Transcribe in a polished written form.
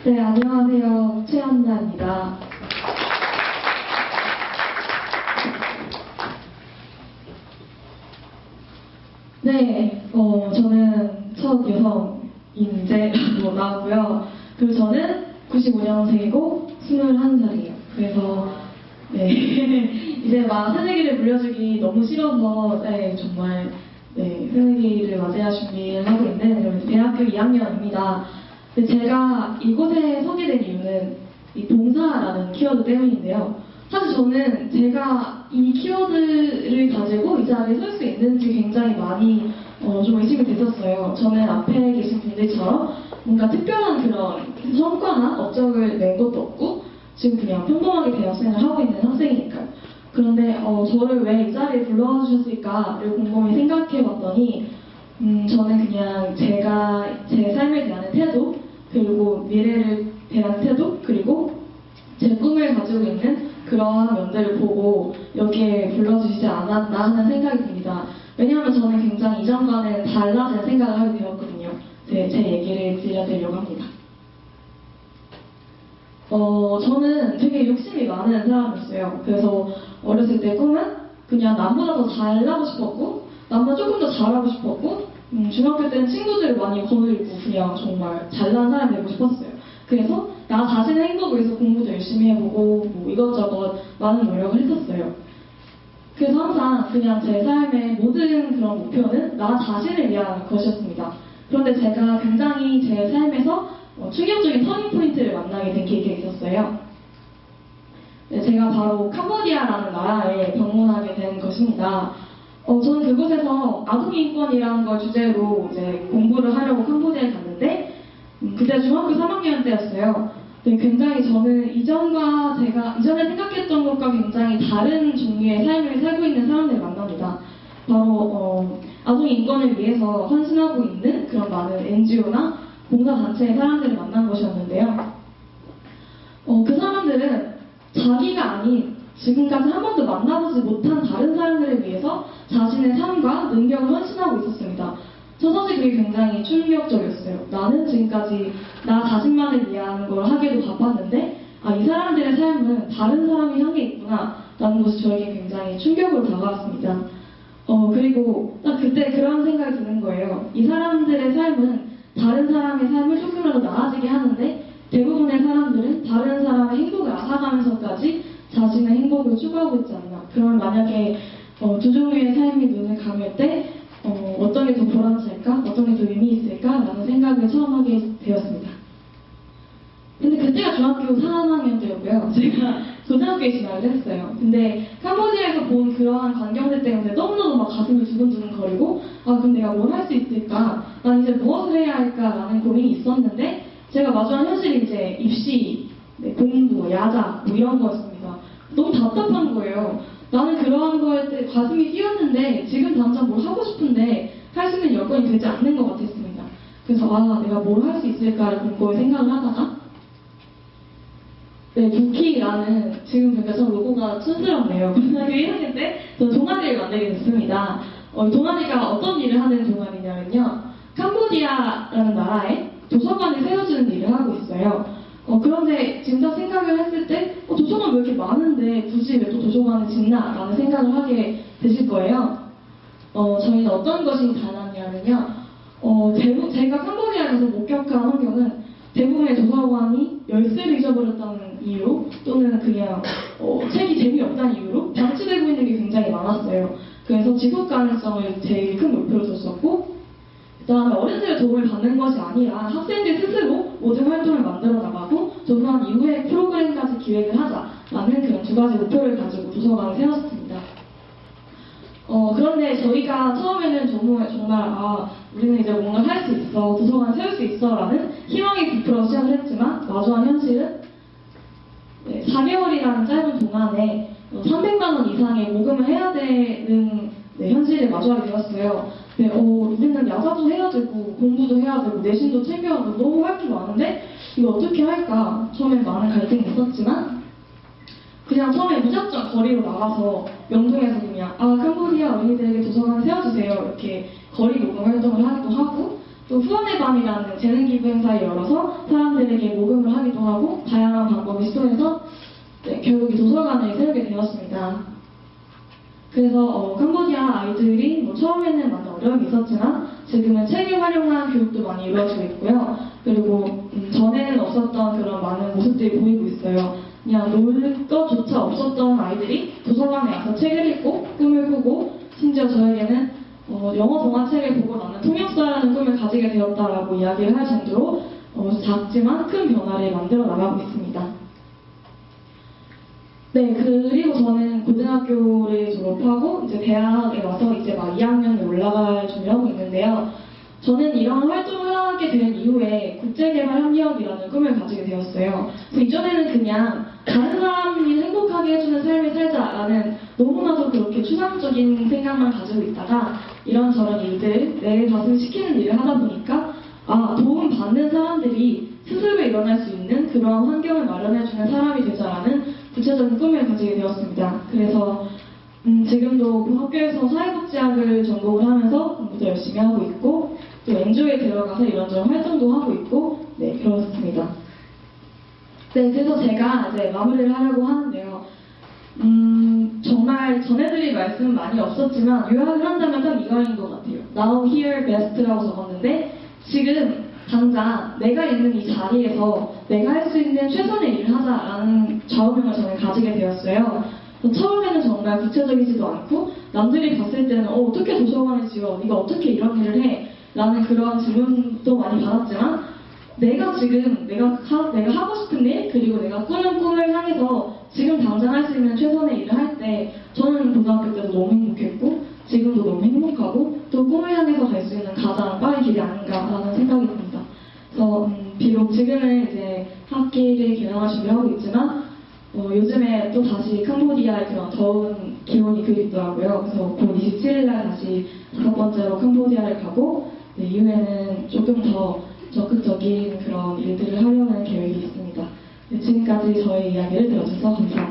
네, 안녕하세요. 최한나입니다. 네, 저는 첫 여성 인재라고 나왔고요. 그리고 저는 95년생이고 21살이에요. 그래서 네, 이제 막 새내기를 물려주기 너무 싫어서 정말 새내기를 맞이할 준비를 하고 있는 대학교 2학년입니다. 제가 이곳에 서게 된 이유는 이 동사라는 키워드 때문인데요. 사실 저는 제가 이 키워드를 가지고 이 자리에 설 수 있는지 굉장히 많이 좀 의심이 됐었어요. 저는 앞에 계신 분들처럼 뭔가 특별한 그런 성과나 업적을 낸 것도 없고 지금 그냥 평범하게 대학생을 하고 있는 학생이니까요. 그런데 저를 왜 이 자리에 불러주셨을까를 곰곰이 생각해봤더니 저는 그냥 제가 제 삶에 대한 태도, 그리고 미래를 대한 태도, 그리고 제 꿈을 가지고 있는 그러한 면들을 보고 여기에 불러주시지 않았나 하는 생각이 듭니다. 왜냐하면 저는 굉장히 이전과는 달라진 생각을 하게 되었거든요. 제 얘기를 들려드리려고 합니다. 저는 되게 욕심이 많은 사람이었어요. 그래서 어렸을 때 꿈은 그냥 남보다 더 잘나고 싶었고, 남보다 조금 더 잘하고 싶었고, 중학교 때는 친구들을 많이 거느리고 그냥 정말 잘난 사람이 되고 싶었어요. 그래서 나 자신의 행복을 위해서 공부도 열심히 해보고 뭐 이것저것 많은 노력을 했었어요. 그래서 항상 그냥 제 삶의 모든 그런 목표는 나 자신을 위한 것이었습니다. 그런데 제가 굉장히 제 삶에서 충격적인 터닝포인트를 만나게 된 계기가 있었어요. 제가 바로 캄보디아라는 나라에 방문하게 된 것입니다. 저는 그곳에서 아동인권이라는 걸 주제로 이제 공부를 하려고 캄보디아에 갔는데 그때 중학교 3학년 때였어요. 굉장히 저는 이전에 생각했던 것과 굉장히 다른 종류의 삶을 살고 있는 사람들을 만납니다. 바로 아동인권을 위해서 헌신하고 있는 그런 많은 NGO나 봉사단체의 사람들을 만난 것이었는데요. 그 사람들은 자기가 아닌 지금까지 한 번도 만나보지 못한 다른 사람들을 위해서 자신의 삶과 능력을 헌신하고 있었습니다. 저 사실 그게 굉장히 충격적이었어요. 나는 지금까지 나 자신만을 위한 걸 하기도 바빴는데 이 사람들의 삶은 다른 사람이 향해 있구나 라는 것이 저에게 굉장히 충격으로 다가왔습니다. 그리고 딱 그때 그런 생각이 드는 거예요. 이 사람들의 삶은 다른 사람의 삶을 조금이라도 나아지게 하는데 대부분의 사람들은 다른 사람의 행복을 앗아가면서까지 자신의 행복을 추구하고 있지 않나. 그럼 만약에 두 종류의 삶이 눈을 감을 때 어떤 게 더 보람찰까? 어떤 게 더 의미 있을까? 라는 생각을 처음 하게 되었습니다. 근데 그때가 중학교 3학년 때였고요. 제가 고등학교에 진학을 했어요. 근데 캄보디아에서 본 그러한 광경들 때문에 너무너무 막 가슴이 두근두근거리고 그럼 내가 뭘 할 수 있을까? 난 이제 무엇을 해야 할까? 라는 고민이 있었는데 제가 마주한 현실이 이제 입시, 공부, 야자 뭐 이런 거였습니다. 너무 답답한 거예요. 나는 그러한 거에 가슴이 뛰었는데 지금 당장 뭘 하고 싶은데 할 수 있는 여건이 되지 않는 것 같았습니다. 그래서 내가 뭘 할 수 있을까를 곰곰이 생각을 하다가 부키라는 지금 보니까 저 로고가 촌스럽네요. 고등학교 1학년 때 저는 동아리를 만들게 됐습니다. 동아리가 어떤 일을 하는 동아리냐면요. 캄보디아라는 나라에 도서관을 세워주는 일을 하고 있어요. 그런데 지금 딱 생각을 했을 때 도서관 왜 이렇게 많은데 굳이 왜 또 도서관을 짓나? 라는 생각을 하게 되실 거예요. 저희는 어떤 것이 다났냐면요. 제가 캄보디아에서 목격한 환경은 대부분의 도서관이 열쇠를 잊어버렸다는 이유로 또는 그냥 책이 재미없다는 이유로 방치되고 있는 게 굉장히 많았어요. 그래서 지속 가능성을 제일 큰 목표로 뒀었고 그 다음에 어른들의 도움을 받는 것이 아니라 학생들 스스로 모든 활동을 만들어 나가고 도서관 이후에 프로그램까지 기획을 하자라는 그런 두 가지 목표를 가지고 도서관을 세웠습니다. 그런데 저희가 처음에는 정말 우리는 이제 뭔가 할 수 있어, 도서관 세울 수 있어 라는 희망이 부풀어 시작을 했지만 마주한 현실은 4개월이라는 짧은 동안에 300만 원 이상의 모금을 해야 되는 현실에 마주하게 되었어요. 우리는 야자도 해야 되고 공부도 해야 되고 내신도 챙겨야 되고 너무 할 게 많은데 이거 어떻게 할까? 처음엔 많은 갈등이 있었지만 그냥 처음에 무작정 거리로 나가서 명동에서 그냥 캄보디아 어린이들에게 도서관을 세워주세요 이렇게 거리 모금 활동을 하기도 하고 또 후원의 밤이라는 재능 기부 행사를 열어서 사람들에게 모금을 하기도 하고 다양한 방법을 시도해서 결국 이 도서관을 세우게 되었습니다. 그래서 캄보디아 아이들이 처음에는 많은 어려움이 있었지만 지금은 책을 활용한 교육도 많이 이루어지고 있고요. 그리고 전에는 없었던 그런 많은 모습들이 보이고 있어요. 그냥 놀 것조차 없었던 아이들이 도서관에 와서 책을 읽고 꿈을 꾸고 심지어 저에게는 영어 동화책을 보고 나는 통역사라는 꿈을 가지게 되었다라고 이야기를 할 정도로 작지만 큰 변화를 만들어 나가고 있습니다. 네, 그리고 저는 고등학교를 졸업하고 이제 대학에 와서 이제 막 2학년에 올라갈 준비를 하고 있는데요. 저는 이런 활동을 하게 된 이후에 국제개발협력이라는 꿈을 가지게 되었어요. 그래서 이전에는 그냥 다른 사람이 행복하게 해주는 삶을 살자라는 너무나도 그렇게 추상적인 생각만 가지고 있다가 이런저런 일들, 내 가슴 시키는 일을 하다 보니까 도움받는 사람들이 스스로 일어날 수 있는 그런 환경을 마련해주는 사람이 되자라는 구체적인 꿈을 가지게 되었습니다. 그래서 지금도 학교에서 사회복지학을 전공을 하면서 공부도 열심히 하고 있고 또 NGO에 들어가서 이런저런 활동도 하고 있고 네, 그렇습니다. 네, 그래서 제가 이제 마무리를 하려고 하는데요. 정말 전해드릴 말씀은 많이 없었지만 요약을 한다면 딱 이거인 것 같아요. Now, here, best라고 적었는데 지금 당장 내가 있는 이 자리에서 내가 할 수 있는 최선의 일을 하자라는 좌우명을 저는 가지게 되었어요. 처음에는 정말 구체적이지도 않고 남들이 봤을 때는 어떻게 도서관을 지어? 네가 어떻게 이런 일을 해? 라는 그런 질문도 많이 받았지만 내가 지금 내가 하고 싶은 일 그리고 내가 꾸는 꿈을 향해서 지금 당장 할 수 있는 최선의 일을 할 때 저는 고등학교 때도 너무 행복했고 지금도 너무 행복하고 또 꿈을 향해서 갈 수 있는 가장 빠른 길이 아닌가라는 생각이 듭니다. 그래서 비록 지금은 이제 학기를 개강할 준비를 하고 있지만 요즘에 또 다시 캄보디아의 그런 더운 기온이 그립더라고요. 그래서 곧 27일날 다시 5번째로 캄보디아를 가고 이후에는 조금 더 적극적인 그런 일들을 하려는 계획이 있습니다. 지금까지 저의 이야기를 들어주셔서 감사합니다.